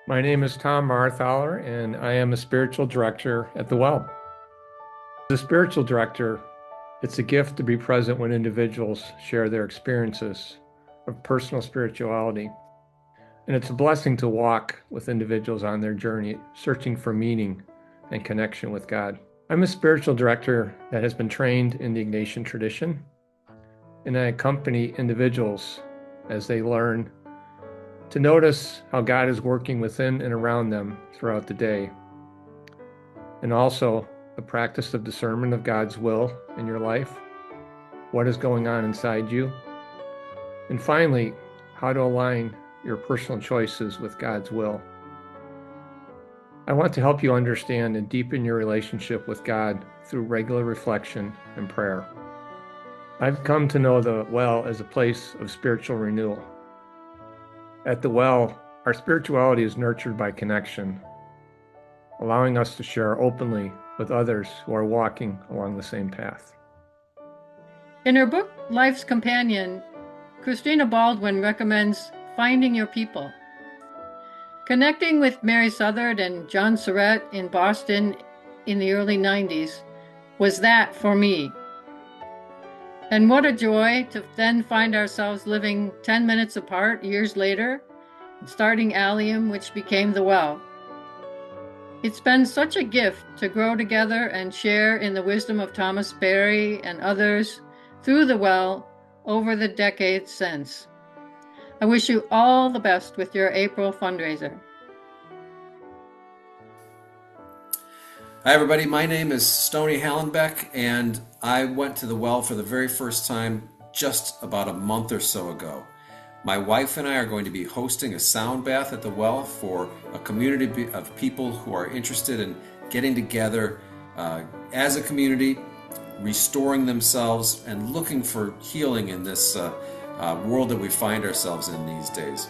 My name is Tom Marthaler, and I am a spiritual director at the Well. As a spiritual director, it's a gift to be present when individuals share their experiences of personal spirituality. And it's a blessing to walk with individuals on their journey, searching for meaning and connection with God. I'm a spiritual director that has been trained in the Ignatian tradition, and I accompany individuals as they learn to notice how God is working within and around them throughout the day, and also the practice of discernment of God's will in your life, what is going on inside you, and finally, how to align your personal choices with God's will. I want to help you understand and deepen your relationship with God through regular reflection and prayer. I've come to know the Well as a place of spiritual renewal. At the Well, our spirituality is nurtured by connection, allowing us to share openly with others who are walking along the same path. In her book, Life's Companion, Christina Baldwin recommends finding your people. Connecting with Mary Southard and John Surratt in Boston in the early 90s was that for me. And what a joy to then find ourselves living 10 minutes apart years later, starting Allium, which became The Well. It's been such a gift to grow together and share in the wisdom of Thomas Berry and others through The Well over the decades since. I wish you all the best with your April fundraiser. Hi, everybody. My name is Stony Hallenbeck, and I went to the Well for the very first time just about a month or so ago. My wife and I are going to be hosting a sound bath at the Well for a community of people who are interested in getting together as a community, restoring themselves, and looking for healing in this world that we find ourselves in these days.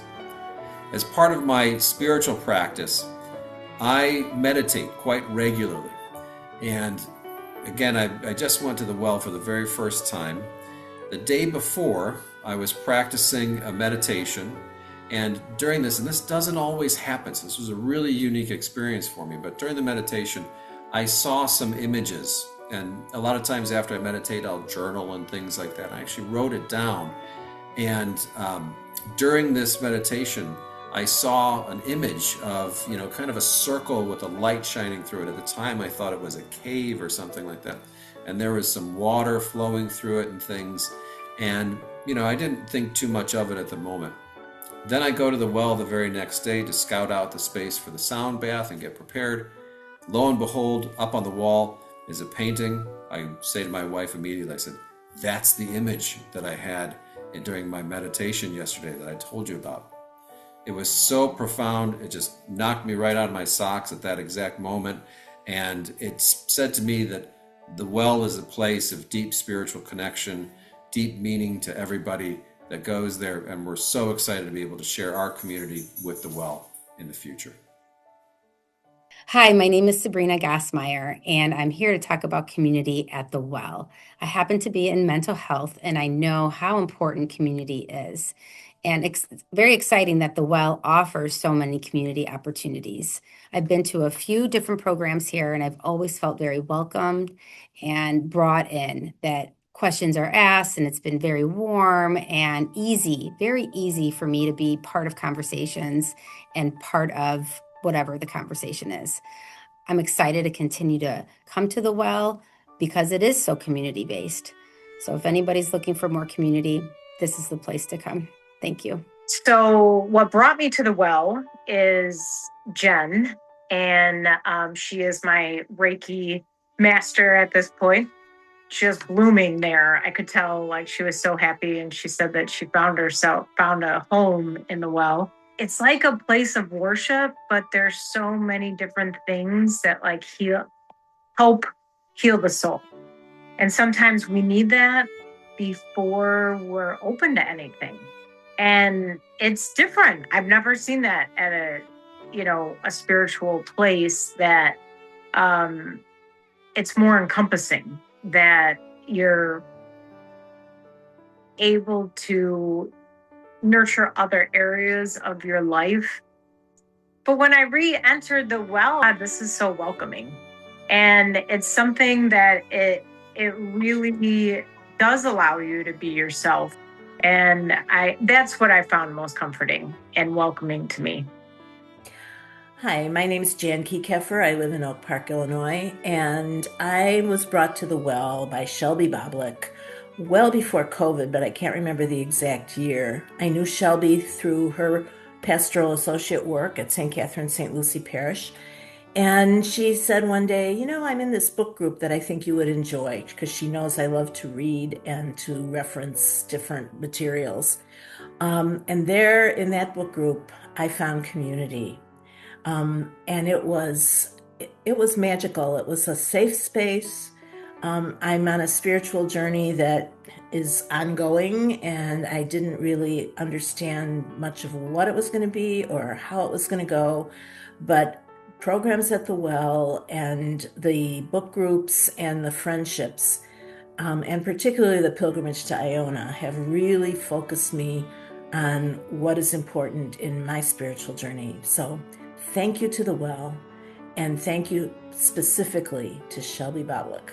As part of my spiritual practice, I meditate quite regularly. And again, I just went to the Well for the very first time. The day before, I was practicing a meditation. And during this, and this doesn't always happen, so this was a really unique experience for me, but during the meditation, I saw some images. And a lot of times after I meditate, I'll journal and things like that. I actually wrote it down. And during this meditation, I saw an image of, kind of a circle with a light shining through it. At the time, I thought it was a cave or something like that. And there was some water flowing through it and things. And, I didn't think too much of it at the moment. Then I go to the Well the very next day to scout out the space for the sound bath and get prepared. Lo and behold, up on the wall is a painting. I say to my wife immediately, I said, that's the image that I had during my meditation yesterday that I told you about. It was so profound, it just knocked me right out of my socks at that exact moment. And it said to me that the Well is a place of deep spiritual connection, deep meaning to everybody that goes there. And we're so excited to be able to share our community with the Well in the future. Hi, my name is Sabrina Gassmeyer, and I'm here to talk about community at the Well. I happen to be in mental health, and I know how important community is. And it's very exciting that the Well offers so many community opportunities. I've been to a few different programs here, and I've always felt very welcomed and brought in, that questions are asked, and it's been very warm and easy, very easy for me to be part of conversations and part of whatever the conversation is. I'm excited to continue to come to the Well because it is so community based. So if anybody's looking for more community, this is the place to come. Thank you. So what brought me to the Well is Jen, and she is my Reiki master at this point. She was blooming there. I could tell, like, she was so happy, and she said that she found a home in the Well. It's like a place of worship, but there's so many different things that help heal the soul. And sometimes we need that before we're open to anything. And it's different. I've never seen that at a spiritual place that it's more encompassing, that you're able to nurture other areas of your life But when I re-entered the well, this is so welcoming. And it's something that it really does allow you to be yourself. And that's what I found most comforting and welcoming to me. Hi, my name is Jan Kekeffer. I live in Oak Park, Illinois, and I was brought to the Well by Shelby Boblick well before COVID, but I can't remember the exact year. I knew Shelby through her pastoral associate work at St. Catherine St. Lucie Parish, and she said one day, you know, I'm in this book group that I think you would enjoy, because she knows I love to read and to reference different materials. And there in that book group, I found community. And it was magical. It was a safe space. I'm on a spiritual journey that is ongoing, and I didn't really understand much of what it was going to be or how it was going to go. But programs at the Well and the book groups and the friendships, and particularly the pilgrimage to Iona, have really focused me on what is important in my spiritual journey. So thank you to the Well, and thank you specifically to Shelby Boblick.